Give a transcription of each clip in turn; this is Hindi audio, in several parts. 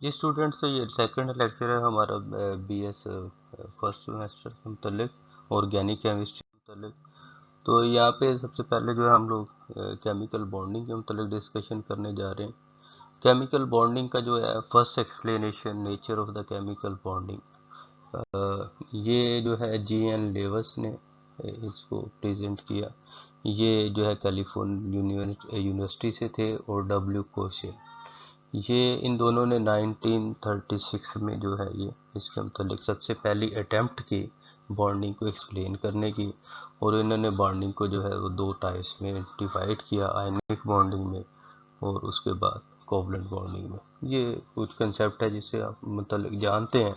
जी स्टूडेंट्स, ये सेकंड लेक्चर है हमारा बीएस फर्स्ट सेमेस्टर के मतलब ऑर्गेनिक केमिस्ट्री के मतलब। तो यहाँ पे सबसे पहले जो है हम लोग केमिकल बॉन्डिंग के मतलब डिस्कशन करने जा रहे हैं। केमिकल बॉन्डिंग का जो है first explanation, nature of the chemical bonding, ये जो है जी.एन. लेवस ने इसको प्रेजेंट किया। ये जो है कैलिफोर्निया यूनिवर्सिटी से थे, और डब्ल्यू कोशेल, ये इन दोनों ने 1936 में जो है ये इसके मतलब सबसे पहली अटेम्प्ट की बॉन्डिंग को एक्सप्लेन करने की। और इन्होंने बॉन्डिंग को जो है वो दो टाइप्स में डिवाइड किया, आयनिक बॉन्डिंग में और उसके बाद कोवलेंट बॉन्डिंग में। ये कुछ कंसेप्ट है जिसे आप मतलब जानते हैं।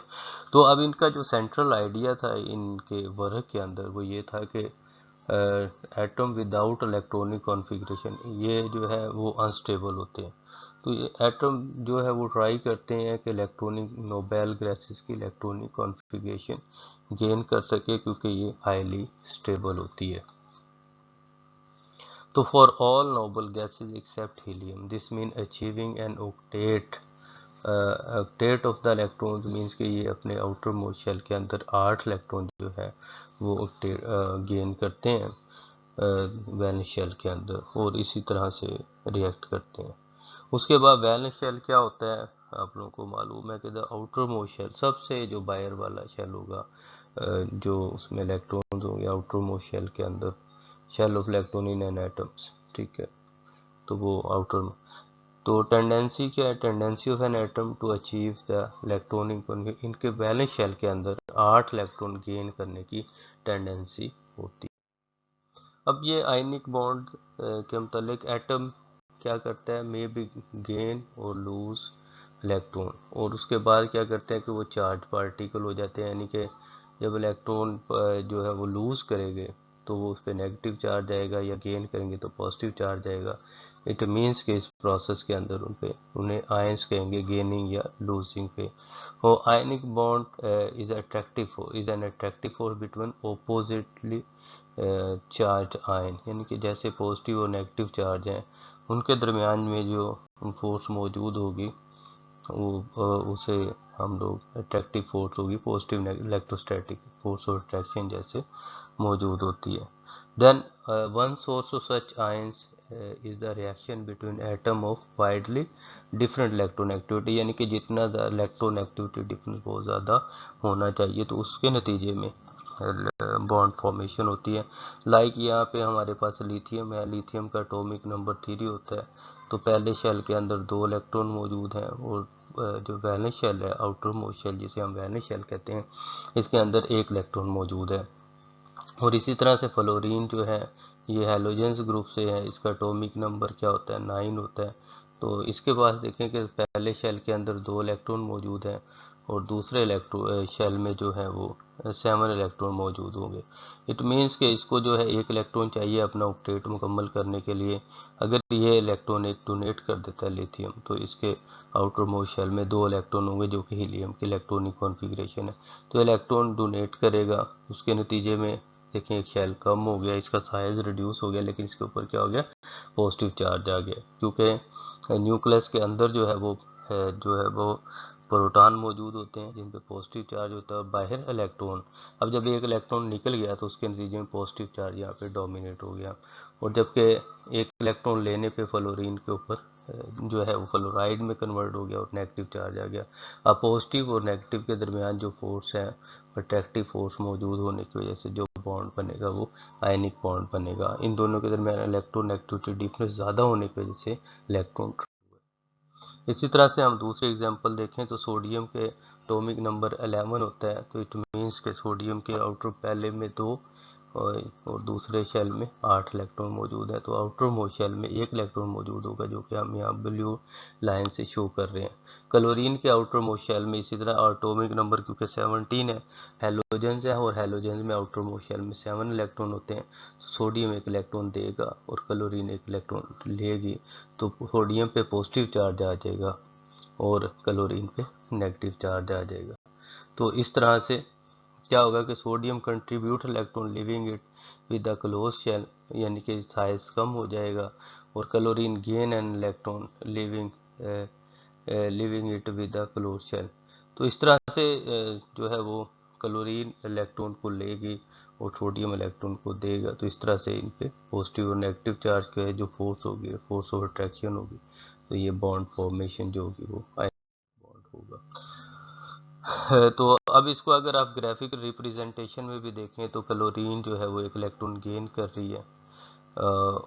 तो अब इनका जो सेंट्रल आइडिया था इनके वर्क के अंदर वो ये था कि एटम विदाउट इलेक्ट्रॉनिक कॉन्फ़िगरेशन ये जो है वो अनस्टेबल होते हैं। तो ये एटम जो है वो ट्राई करते हैं कि इलेक्ट्रॉनिक नोबेल गैसेस की इलेक्ट्रॉनिक कॉन्फ़िगरेशन गेन कर सके, क्योंकि ये हाईली स्टेबल होती है। तो for all noble gases except helium, this mean achieving an octet of the electrons, means कि ये अपने आउटर मोस्ट शेल के अंदर 8 इलेक्ट्रॉन जो है वो गेन करते हैं वैलेंस शेल के अंदर, और इसी तरह से रिएक्ट करते हैं। उसके बाद वैलेंस शेल क्या होता है आप लोगों को मालूम है कि द आउटर मोस्ट शेल, सबसे जो बाहर वाला शेल होगा जो उसमें इलेक्ट्रॉन्स होंगे आउटर मोस्ट शेल के अंदर, shell of electron in an atoms, ठीक है। तो वो आउटर में, तो टेंडेंसी क्या है, tendency of an atom to achieve the electronic, इनके वैलेंस शेल के अंदर 8 इलेक्ट्रॉन गेन करने की टेंडेंसी होती है। अब ये आयनिक बॉन्ड के मतलब एटम क्या करता है, मे बी गेन और लूज इलेक्ट्रॉन, और उसके बाद क्या करते हैं कि वो चार्ज पार्टिकल हो जाते हैं, यानी कि जब इलेक्ट्रॉन जो है वो लूज करेंगे तो वो उस पर नेगेटिव चार्ज आएगा, या गेन करेंगे तो पॉजिटिव चार्ज आएगा। इट मीन्स कि इस प्रोसेस के अंदर उन्हें आयंस कहेंगे, गेनिंग या लूजिंग पे। और ionic bond is an attractive force between oppositely charge ion, यानी कि जैसे पॉजिटिव और नेगेटिव चार्ज हैं उनके दरमियान में जो फोर्स मौजूद होगी वो उसे हम लोग अट्रैक्टिव फोर्स होगी, पॉजिटिव इलेक्ट्रोस्टैटिक फोर्स और अट्रैक्शन जैसे मौजूद होती है। Then one source of such ions is the reaction between atom of widely different electronegativity, यानी कि जितना इलेक्ट्रोनेगेटिविटी डिफरेंस बहुत ज़्यादा होना चाहिए तो उसके नतीजे में बॉन्ड फॉर्मेशन होती है। लाइक यहाँ पे हमारे पास लिथियम है, लिथियम का एटॉमिक नंबर 3 होता है। तो पहले शेल के अंदर 2 इलेक्ट्रॉन मौजूद हैं, और जो वैलेंस शेल है, आउटर मोस्ट शेल जिसे हम वैलेंस शेल कहते हैं, इसके अंदर 1 इलेक्ट्रॉन मौजूद है। और इसी तरह से फ्लोरीन जो है ये हैलोजेंस ग्रुप से है, इसका एटॉमिक नंबर क्या होता है, 9 होता है। तो इसके बाद देखें कि पहले शेल के अंदर 2 इलेक्ट्रॉन मौजूद हैं, और दूसरे शेल में जो है वो 7 इलेक्ट्रॉन मौजूद होंगे। इट मीन्स कि इसको जो है 1 इलेक्ट्रॉन चाहिए अपना ऑक्टेट मुकम्मल करने के लिए। अगर ये इलेक्ट्रॉन एक डोनेट कर देता है लिथियम, तो इसके आउटर मोस्ट शेल में 2 इलेक्ट्रॉन होंगे जो कि हीलियम की इलेक्ट्रॉनिक कॉन्फ़िगरेशन है। तो इलेक्ट्रॉन डोनेट करेगा, उसके नतीजे में देखें एक शेल कम हो गया, इसका साइज रिड्यूस हो गया, लेकिन इसके ऊपर क्या हो गया, पॉजिटिव चार्ज आ गया, क्योंकि न्यूक्लियस के अंदर जो है वो प्रोटॉन मौजूद होते हैं जिन पे पॉजिटिव चार्ज होता है, और बाहर इलेक्ट्रॉन। अब जब एक इलेक्ट्रॉन निकल गया तो उसके नतीजे में पॉजिटिव चार्ज यहाँ पे डोमिनेट हो गया, और जबकि एक इलेक्ट्रॉन लेने पे फ्लोरीन के ऊपर जो है वो फ्लोराइड में कन्वर्ट हो गया और नेगेटिव चार्ज आ गया। अब पॉजिटिव और नेगेटिव के दरमियान जो फोर्स है, अट्रैक्टिव फोर्स मौजूद होने की वजह से जो बॉन्ड बनेगा वो आयनिक बॉन्ड बनेगा। इन दोनों के दरमियान इलेक्ट्रोनेगेटिविटी डिफरेंस ज़्यादा होने की वजह से इलेक्ट्रॉन। इसी तरह से हम दूसरे एग्जांपल देखें तो सोडियम के एटॉमिक नंबर 11 होता है। तो इट मीन्स के सोडियम के आउटर पहले में 2 और दूसरे शेल में 8 इलेक्ट्रॉन मौजूद है। तो आउटर मोस्ट शेल में 1 इलेक्ट्रॉन मौजूद होगा, जो कि हम यहाँ ब्लू लाइन से शो कर रहे हैं। क्लोरीन के आउटर मोस्ट शेल में इसी तरह एटॉमिक नंबर क्योंकि 17 है, हेलोजेंस है, और हेलोजेंस में आउटर मोस्ट शेल में 7 इलेक्ट्रॉन होते हैं। तो सोडियम 1 इलेक्ट्रॉन देगा और क्लोरीन 1 इलेक्ट्रॉन लेगी, तो सोडियम पे पॉजिटिव चार्ज आ जाएगा और क्लोरीन पे नेगेटिव चार्ज आ जाएगा। तो इस तरह से क्या होगा कि sodium contribute electron leaving it with the close shell, यानी कि साइज कम हो जाएगा, और chlorine gain an electron leaving leaving it with a close shell. तो इस तरह से जो है वो क्लोरीन इलेक्ट्रॉन को लेगी और सोडियम इलेक्ट्रॉन को देगा। तो इस तरह से इन पे पॉजिटिव और नेगेटिव चार्ज का है जो फोर्स होगी, फोर्स ऑफ अट्रैक्शन होगी, तो ये बॉन्ड फॉर्मेशन जो होगी वो बॉन्ड होगा। तो अब इसको अगर आप ग्राफिकल रिप्रेजेंटेशन में भी देखें तो क्लोरीन जो है वो एक इलेक्ट्रॉन गेन कर रही है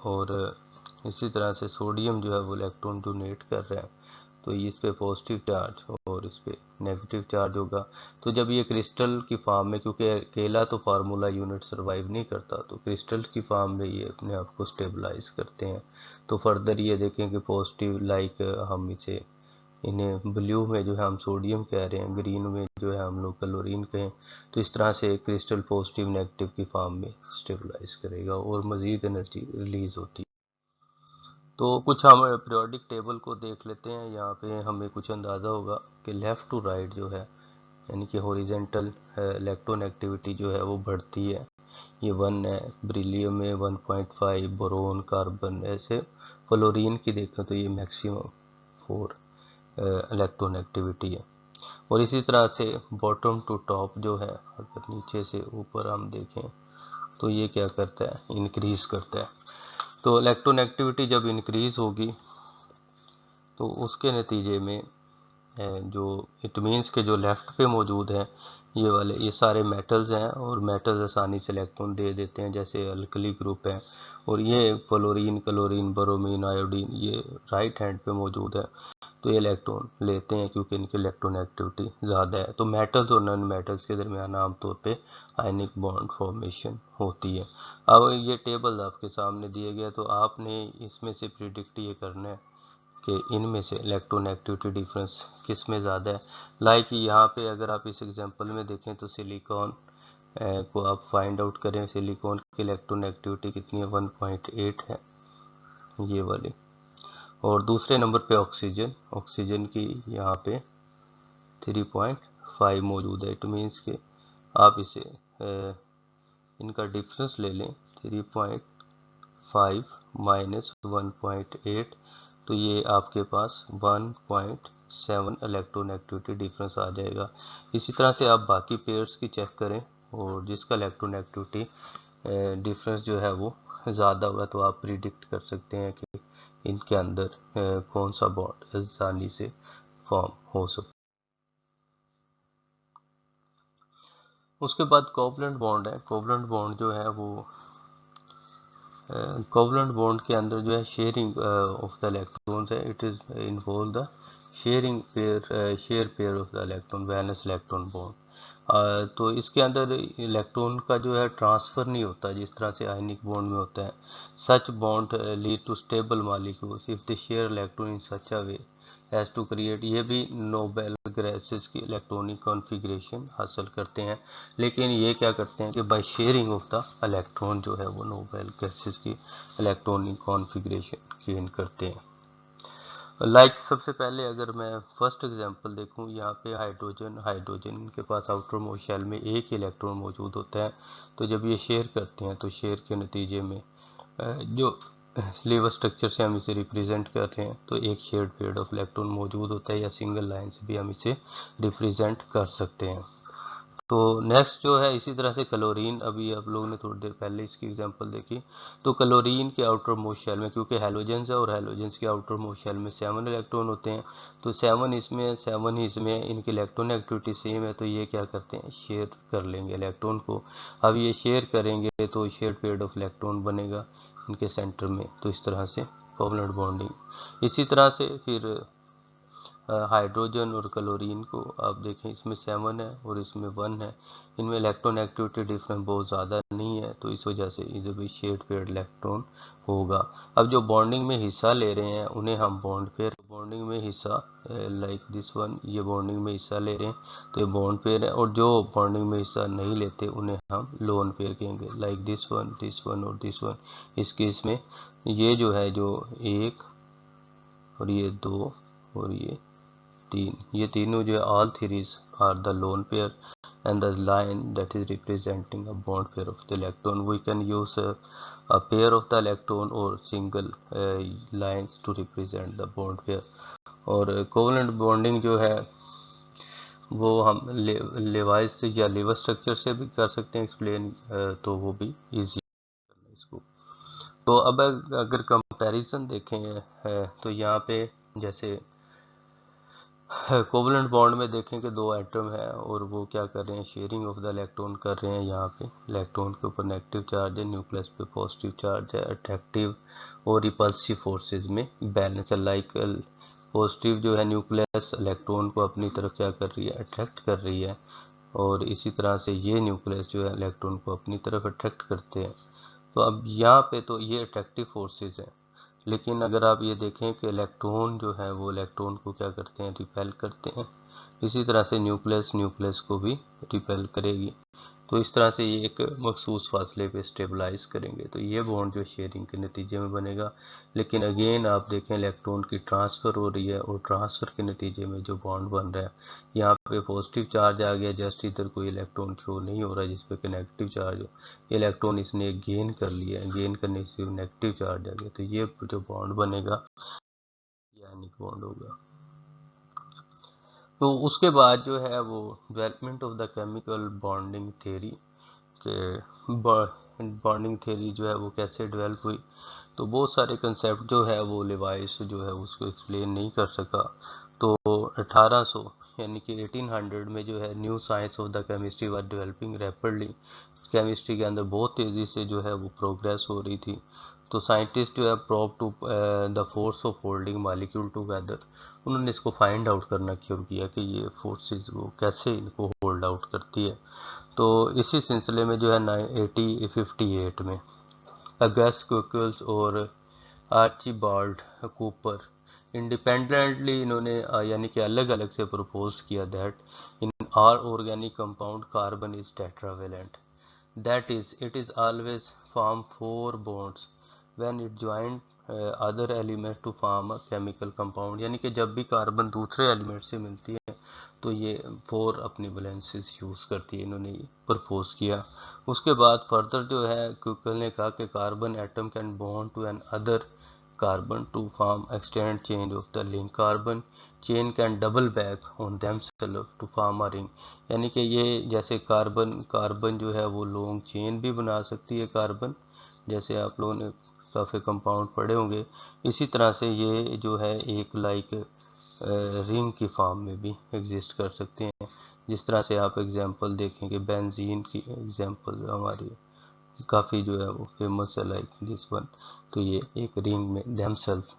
और इसी तरह से सोडियम जो है वो इलेक्ट्रॉन डोनेट कर रहा है। तो इस पे पॉजिटिव चार्ज और इस पे नेगेटिव चार्ज होगा। तो जब ये क्रिस्टल की फॉर्म में, क्योंकि अकेला तो फार्मूला यूनिट सरवाइव नहीं करता, तो क्रिस्टल की फॉर्म में ये अपने आप को स्टेबलाइज करते हैं। तो फर्दर ये देखें कि पॉजिटिव लाइक हम इसे इन्हें ब्लू में जो है हम सोडियम कह रहे हैं, ग्रीन में जो है हम लोग क्लोरीन कहें। तो इस तरह से क्रिस्टल पॉजिटिव नेगेटिव की फॉर्म में स्टेबलाइज करेगा और मज़ीद एनर्जी रिलीज होती है। तो कुछ हम पीरियोडिक टेबल को देख लेते हैं। यहाँ पे हमें कुछ अंदाज़ा होगा कि लेफ़्ट टू राइट जो है, यानी कि हॉरिजेंटल इलेक्ट्रॉन एक्टिविटी जो है वो बढ़ती है। ये 1 है, बेरिलियम में 1.5, बोरोन, कार्बन, ऐसे फ्लोरीन की देखें तो ये मैक्सिमम 4 इलेक्ट्रॉन एक्टिविटी है। और इसी तरह से बॉटम टू टॉप जो है, अगर नीचे से ऊपर हम देखें तो ये क्या करता है, इंक्रीज करता है। तो इलेक्ट्रॉन एक्टिविटी जब इंक्रीज होगी तो उसके नतीजे में जो इट मीन्स के जो लेफ्ट पे मौजूद हैं ये वाले, ये सारे मेटल्स हैं और मेटल्स आसानी से इलेक्ट्रॉन दे देते हैं, जैसे अल्कली ग्रुप है। और ये फ्लोरीन, क्लोरीन, ब्रोमीन, आयोडीन ये राइट हैंड पे मौजूद है। तो ये इलेक्ट्रॉन लेते हैं क्योंकि इनकी इलेक्ट्रॉन एक्टिविटी ज़्यादा है। तो मेटल्स और नॉन मेटल्स के दरमियान आमतौर पे आयनिक बॉन्ड फॉर्मेशन होती है। अब ये टेबल आपके सामने दिए गए, तो आपने इसमें से प्रिडिक्ट ये करना है कि इनमें से इलेक्ट्रॉन एक्टिविटी डिफरेंस किस में ज़्यादा है। लाइक यहाँ पे अगर आप इस एग्जांपल में देखें तो सिलिकॉन को आप फाइंड आउट करें, सिलिकॉन की इलेक्ट्रॉन एक्टिविटी कितनी है, 1.8 है ये वाली। और दूसरे नंबर पे ऑक्सीजन, ऑक्सीजन की यहाँ पे 3.5 मौजूद है। इट मीन्स कि आप इसे इनका डिफरेंस ले लें, 3.5 माइनस 1.8, तो ये आपके पास 1.7 इलेक्ट्रॉन एक्टिविटी डिफरेंस आ जाएगा। इसी तरह से आप बाकी पेयर्स की चेक करें और जिसका इलेक्ट्रॉन एक्टिविटी डिफरेंस जो है वो ज़्यादा होगा, तो आप प्रिडिक्ट कर सकते हैं कि इनके अंदर कौन सा बॉन्ड आसानी से फॉर्म हो सकता। उसके बाद कोवलेंट बॉन्ड है। कोवलेंट बॉन्ड जो है वो कोवलेंट बॉन्ड के अंदर जो है शेयरिंग ऑफ द इलेक्ट्रॉन्स है। It is involve the sharing pair, share pair of the electron, valence electron bond. तो इसके अंदर इलेक्ट्रॉन का जो है ट्रांसफ़र नहीं होता जिस तरह से आयनिक बॉन्ड में होता है। Such bond lead to stable molecules if they share electron in such a way as to create, ये भी नोबेल गैसेस की इलेक्ट्रॉनिक कॉन्फ़िगरेशन हासिल करते हैं। लेकिन ये क्या करते हैं कि by sharing of the electron जो है वो नोबेल गैसेस की इलेक्ट्रॉनिक कॉन्फ़िगरेशन गेन करते हैं। लाइक सबसे पहले अगर मैं फर्स्ट एग्जांपल देखूं, यहाँ पे हाइड्रोजन के पास आउटर मोस्ट शेल में एक ही इलेक्ट्रॉन मौजूद होता है। तो जब ये शेयर करते हैं तो शेयर के नतीजे में जो लीवर स्ट्रक्चर से हम इसे रिप्रेजेंट कर रहे हैं, तो एक शेयर्ड पेयर ऑफ इलेक्ट्रॉन मौजूद होता है, या सिंगल लाइन से भी हम इसे रिप्रेजेंट कर सकते हैं। तो नेक्स्ट जो है इसी तरह से क्लोरीन, अभी आप लोगों ने थोड़ी देर पहले इसकी एग्जांपल देखी। तो क्लोरीन के आउटर मोस्ट शेल में, क्योंकि हैलोजेंस है और हैलोजेंस के आउटर मोस्ट शेल में 7 इलेक्ट्रॉन होते हैं, तो 7 इसमें 7 ही इसमें, इनकी इलेक्ट्रॉन एक्टिविटी सेम है, तो ये क्या करते हैं, शेयर कर लेंगे इलेक्ट्रॉन को। अब ये शेयर करेंगे तो शेयर पेयर ऑफ इलेक्ट्रॉन बनेगा इनके सेंटर में। तो इस तरह से कोवलेंट बॉन्डिंग। इसी तरह से फिर हाइड्रोजन और क्लोरीन को आप देखें, इसमें 7 है और इसमें 1 है। इनमें इलेक्ट्रॉन एक्टिविटी डिफरेंस बहुत ज़्यादा नहीं है, तो इस वजह से इधर भी शेयर्ड पेयर्ड इलेक्ट्रॉन होगा। अब जो बॉन्डिंग में हिस्सा ले रहे हैं उन्हें हम बॉन्ड पेयर, बॉन्डिंग में हिस्सा लाइक दिस वन, ये बॉन्डिंग में हिस्सा ले रहे हैं तो ये बॉन्ड पेयर है। और जो बॉन्डिंग में हिस्सा नहीं लेते उन्हें हम लोन पेयर कहेंगे, लाइक दिस वन और दिस वन। इस केस में ये जो है, जो 1 और ये 2 और ये 3, ये तीनों जो है all threes are the lone pair and the line that is representing a bond pair of the electron. We can use a pair of the electron or single lines to represent the bond pair. और कोवलेंट बॉन्डिंग जो है वो हम लेवाइस या लीवर स्ट्रक्चर से भी कर सकते हैं एक्सप्लेन, तो वो भी इजी है इसको। तो अब अगर कंपैरिजन देखें तो यहाँ पे जैसे कोवलेंट बॉन्ड में देखें कि दो एटम है और वो क्या कर रहे हैं, शेयरिंग ऑफ द इलेक्ट्रॉन कर रहे हैं। यहाँ पे इलेक्ट्रॉन के ऊपर नेगेटिव चार्ज है, न्यूक्लियस पे पॉजिटिव चार्ज है। अट्रैक्टिव और रिपल्सिव फोर्सेस में बैलेंस है। लाइक पॉजिटिव जो है न्यूक्लियस इलेक्ट्रॉन को अपनी तरफ क्या कर रही है, अट्रैक्ट कर रही है, और इसी तरह से ये न्यूक्लियस जो है इलेक्ट्रॉन को अपनी तरफ अट्रैक्ट करते हैं। तो अब यहाँ पे तो ये अट्रैक्टिव फोर्सेस है, लेकिन अगर आप ये देखें कि इलेक्ट्रॉन जो है वो इलेक्ट्रॉन को क्या करते हैं, रिपेल करते हैं। इसी तरह से न्यूक्लियस को भी रिपेल करेगी। तो इस तरह से ये एक मखसूस फासले पे स्टेबलाइज करेंगे, तो ये बॉन्ड जो शेयरिंग के नतीजे में बनेगा। लेकिन अगेन आप देखें इलेक्ट्रॉन की ट्रांसफ़र हो रही है, और ट्रांसफ़र के नतीजे में जो बॉन्ड बन रहा है, यहाँ पे पॉजिटिव चार्ज आ गया, जस्ट इधर कोई इलेक्ट्रॉन थ्रो नहीं हो रहा है जिस पे कि नेगेटिव चार्ज हो। इलेक्ट्रॉन इसने गेन कर लिया है, गेन करने से नेगेटिव चार्ज आ गया, तो ये जो बॉन्ड बनेगा यानिक बॉन्ड होगा। तो उसके बाद जो है वो development of the chemical bonding theory के बॉन्डिंग थ्योरी जो है वो कैसे डेवलप हुई। तो बहुत सारे कंसेप्ट जो है वो लेवाइस जो है उसको एक्सप्लेन नहीं कर सका। तो 1800 यानी कि 1800 में जो है new science of the chemistry was developing rapidly. Chemistry के अंदर बहुत तेज़ी से जो है वो प्रोग्रेस हो रही थी। तो साइंटिस्ट जो है probe to the force of holding molecule together, उन्होंने इसको फाइंड आउट करना शुरू किया कि ये फोर्सेस वो कैसे इनको होल्ड आउट करती है। तो इसी सिलसिले में जो है 1858 में अगस्त क्विकल्स और आर्चिबाल्ड कूपर इंडिपेंडेंटली इन्होंने यानी कि अलग अलग से प्रपोज किया that in are organic compound carbon is tetravalent, that is it is always form four bonds when it joined other elements to form a chemical compound। यानी कि जब भी कार्बन दूसरे एलिमेंट से मिलती है तो ये फोर अपनी वैलेंसीज यूज़ करती है, इन्होंने प्रपोज किया। उसके बाद फर्दर जो है क्यूकल ने कहा कि carbon atom can bond to an other carbon to form extend change of the link, carbon chain can double back on themself to form a ring. यानी कि ये जैसे कार्बन जो है वो लॉन्ग चेन भी बना सकती है कार्बन, जैसे आप लोगों ने काफ़ी कंपाउंड पढ़े होंगे। इसी तरह से ये जो है एक लाइक रिंग की फॉर्म में भी एग्जिस्ट कर सकते हैं। जिस तरह से आप एग्जांपल देखेंगे बेंजीन की एग्जांपल हमारी काफ़ी जो है वो फेमस है लाइक दिस वन। तो ये एक रिंग में देमसेल्फ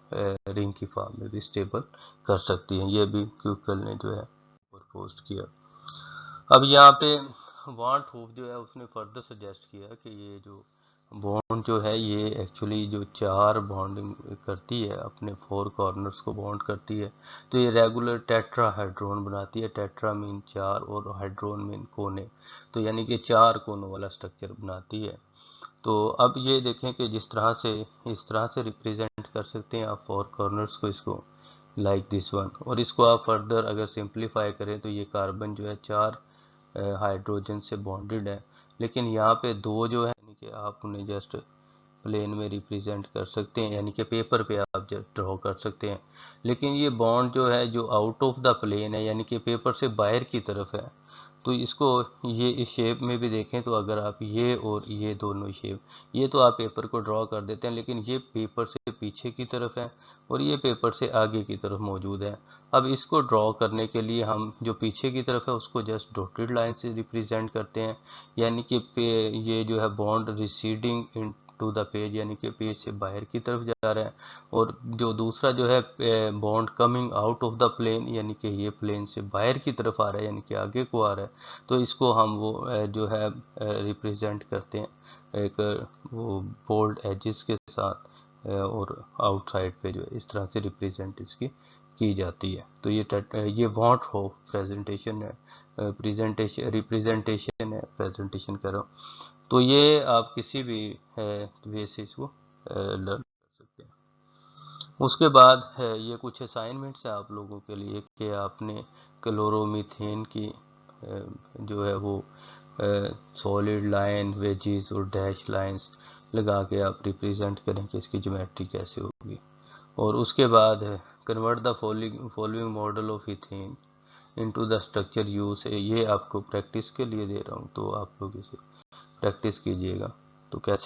रिंग की फॉर्म में भी स्टेबल कर सकती हैं। ये भी क्यूकल ने जो है प्रपोज किया। अब यहाँ पे वान होफ जो है उसने फर्दर सजेस्ट किया कि ये जो बॉन्ड जो है ये एक्चुअली जो चार बॉन्डिंग करती है, अपने फोर कॉर्नर्स को बॉन्ड करती है, तो ये रेगुलर टेट्राहाइड्रोन बनाती है। टेट्रा मीन चार और हाइड्रोन मीन कोने, तो यानी कि चार कोनों वाला स्ट्रक्चर बनाती है। तो अब ये देखें कि इस तरह से रिप्रेजेंट कर सकते हैं आप फोर कॉर्नर्स को, इसको लाइक दिस वन। और इसको आप फर्दर अगर सिंप्लीफाई करें तो ये कार्बन जो है चार हाइड्रोजन से बॉन्डेड है, लेकिन यहाँ पे दो जो है यानी कि आप उन्हें जस्ट प्लेन में रिप्रेजेंट कर सकते हैं, यानी कि पेपर पे आप ड्रॉ कर सकते हैं। लेकिन ये बॉन्ड जो है जो आउट ऑफ द प्लेन है, यानी कि पेपर से बाहर की तरफ है, तो इसको ये इस शेप में भी देखें तो अगर आप ये और ये दोनों शेप, ये तो आप पेपर को ड्रॉ कर देते हैं, लेकिन ये पेपर से पीछे की तरफ है और ये पेपर से आगे की तरफ मौजूद है। अब इसको ड्रॉ करने के लिए हम जो पीछे की तरफ है उसको जस्ट डॉटेड लाइन से रिप्रेजेंट करते हैं, यानी कि ये जो है bond receding in to the page, यानी कि पेज से बाहर की तरफ जा रहा है। और जो दूसरा जो है bond coming out of the plane, यानी कि ये प्लेन से बाहर की तरफ आ रहा है, यानी कि आगे को आ रहा है, तो इसको हम वो जो है रिप्रेजेंट करते हैं एक वो बोल्ड एजेस के साथ, और आउटसाइड पे जो है इस तरह से रिप्रेजेंट इसकी की जाती है। तो ये वॉन्ट हो प्रेजेंटेशन है, रिप्रेजेंटेशन है, प्रेजेंटेशन कर रहा हूँ। तो ये आप किसी भी वे से इसको लर्न कर सकते हैं। उसके बाद है ये कुछ असाइनमेंट्स है आप लोगों के लिए कि आपने क्लोरोमीथेन की जो है वो सॉलिड लाइन, वेजेस और डैश लाइंस लगा के आप रिप्रेजेंट करें कि इसकी ज्योमेट्री कैसे होगी। और उसके बाद convert the following model of ethane into the structure use है। ये आपको प्रैक्टिस के लिए दे रहा हूँ, तो आप लोग इसे प्रैक्टिस कीजिएगा। तो कैसे